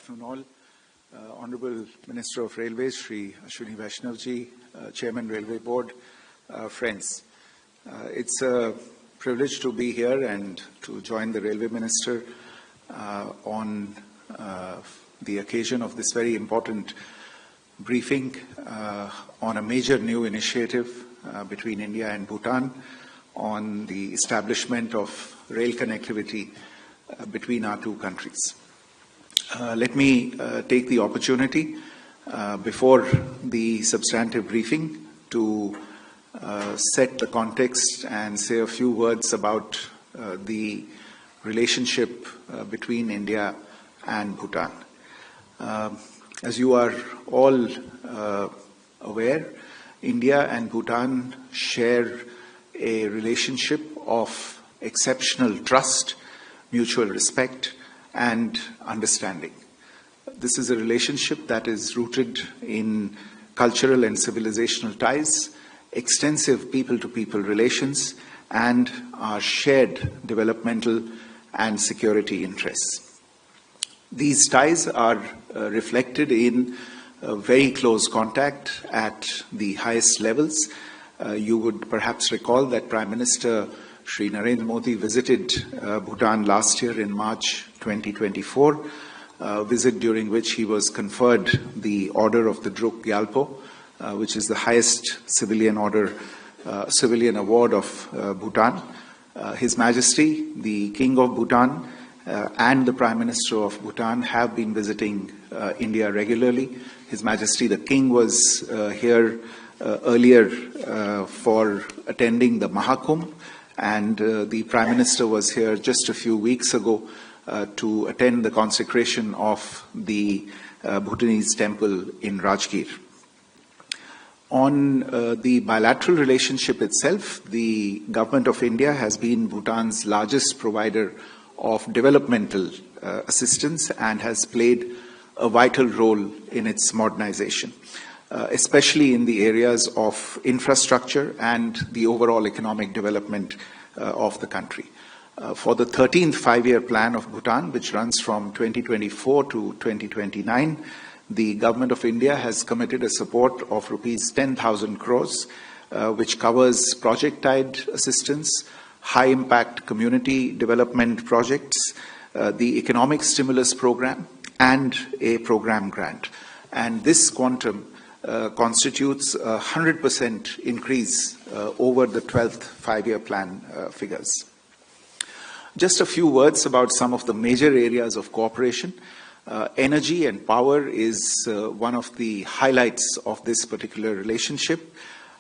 afternoon all. Honorable Minister of Railways, Shri Ashwini Vaishnavji, Chairman Railway Board, friends. It's a privilege to be here and to join the Railway Minister on the occasion of this very important briefing on a major new initiative between India and Bhutan on the establishment of rail connectivity between our two countries. Let me take the opportunity before the substantive briefing to set the context and say a few words about the relationship between India and Bhutan. As you are all aware, India and Bhutan share a relationship of exceptional trust, mutual respect, and understanding. This is a relationship that is rooted in cultural and civilizational ties, extensive people-to-people relations, and our shared developmental and security interests. These ties are reflected in very close contact at the highest levels. You would perhaps recall that Prime Minister Shri Narendra Modi visited Bhutan last year in March 2024, a visit during which he was conferred the Order of the Druk Gyalpo, which is the highest civilian award of Bhutan. His Majesty, the King of Bhutan, and the Prime Minister of Bhutan have been visiting India regularly. His Majesty, the King, was here earlier for attending the Mahakumbh, and the Prime Minister was here just a few weeks ago to attend the consecration of the Bhutanese temple in Rajgir. On the bilateral relationship itself, the Government of India has been Bhutan's largest provider of developmental assistance and has played a vital role in its modernization, especially in the areas of infrastructure and the overall economic development of the country. For the 13th five-year plan of Bhutan, which runs from 2024 to 2029, the Government of India has committed a support of rupees 10,000 crores, which covers project-tied assistance, high-impact community development projects, the economic stimulus program, and a program grant. And this quantum constitutes a 100% increase over the 12th five-year plan figures. Just a few words about some of the major areas of cooperation. Energy and power is one of the highlights of this particular relationship.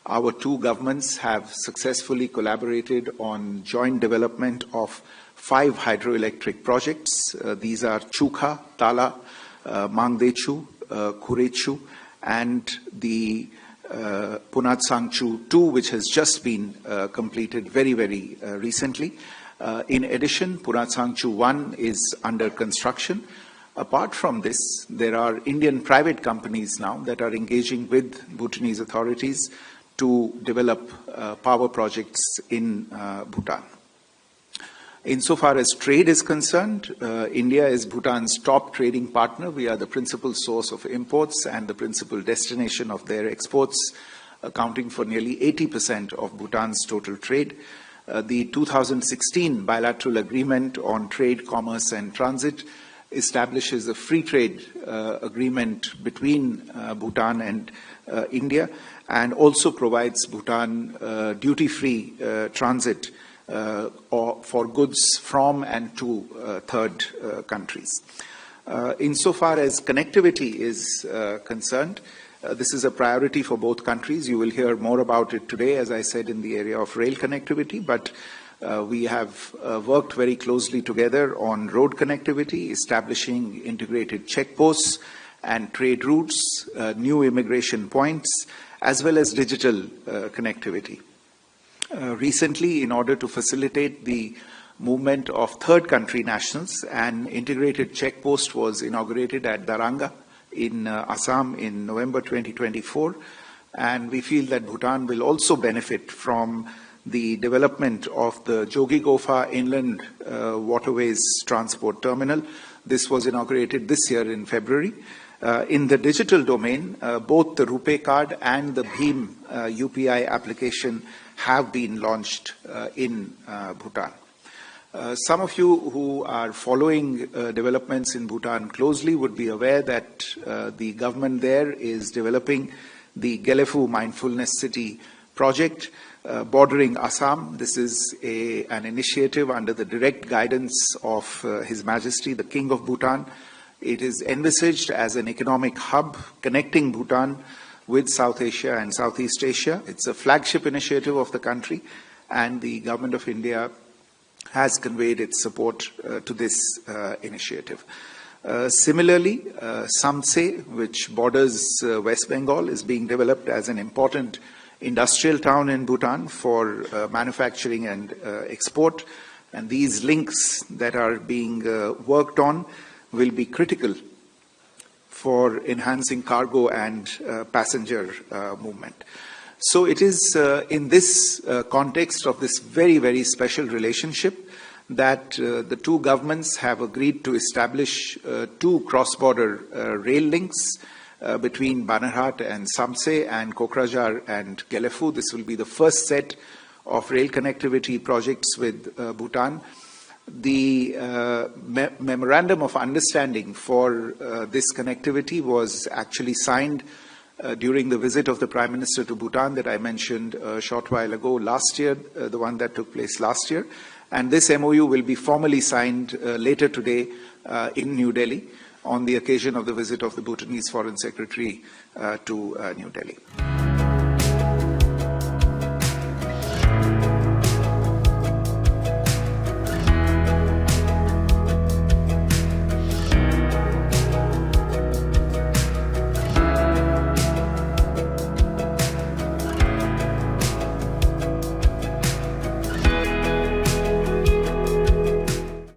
Our two governments have successfully collaborated on joint development of 5 hydroelectric projects. These are Chukha, Tala, Mangdechu, Kurechu, and the Punatsangchu 2, which has just been completed very recently. In addition, Punatsangchu 1 is under construction. Apart from this, there are Indian private companies now that are engaging with Bhutanese authorities to develop power projects in Bhutan. Insofar as trade is concerned, India is Bhutan's top trading partner. We are the principal source of imports and the principal destination of their exports, accounting for nearly 80% of Bhutan's total trade. The 2016 bilateral agreement on trade, commerce and transit establishes a free trade agreement between Bhutan and India, and also provides Bhutan duty-free transit for goods from and to third countries. Insofar as connectivity is concerned, this is a priority for both countries. You will hear more about it today, as I said, in the area of rail connectivity, but we have worked very closely together on road connectivity, establishing integrated checkposts and trade routes, new immigration points, as well as digital connectivity. Recently, in order to facilitate the movement of third country nationals, an integrated checkpost was inaugurated at Daranga in Assam in November 2024, and we feel that Bhutan will also benefit from the development of the Jogi Gofa Inland Waterways Transport Terminal, This was inaugurated this year in February. In the digital domain, both the RuPay card and the Bhim UPI application have been launched in Bhutan. Some of you who are following developments in Bhutan closely would be aware that the government there is developing the Gelefu Mindfulness City project bordering Assam. This is an initiative under the direct guidance of His Majesty, the King of Bhutan. It is envisaged as an economic hub connecting Bhutan with South Asia and Southeast Asia. It's a flagship initiative of the country, and the Government of India has conveyed its support to this initiative. Similarly, Samtse, which borders West Bengal, is being developed as an important industrial town in Bhutan for manufacturing and export. And these links that are being worked on will be critical for enhancing cargo and passenger movement. So it is in this context of this very, very special relationship that the two governments have agreed to establish two cross-border rail links between Banarhat and Samtse and Kokrajhar and Gelefu. This will be the first set of rail connectivity projects with Bhutan. The memorandum of understanding for this connectivity was actually signed during the visit of the Prime Minister to Bhutan that I mentioned a short while ago last year, the one that took place last year. And this MOU will be formally signed later today in New Delhi on the occasion of the visit of the Bhutanese Foreign Secretary to New Delhi.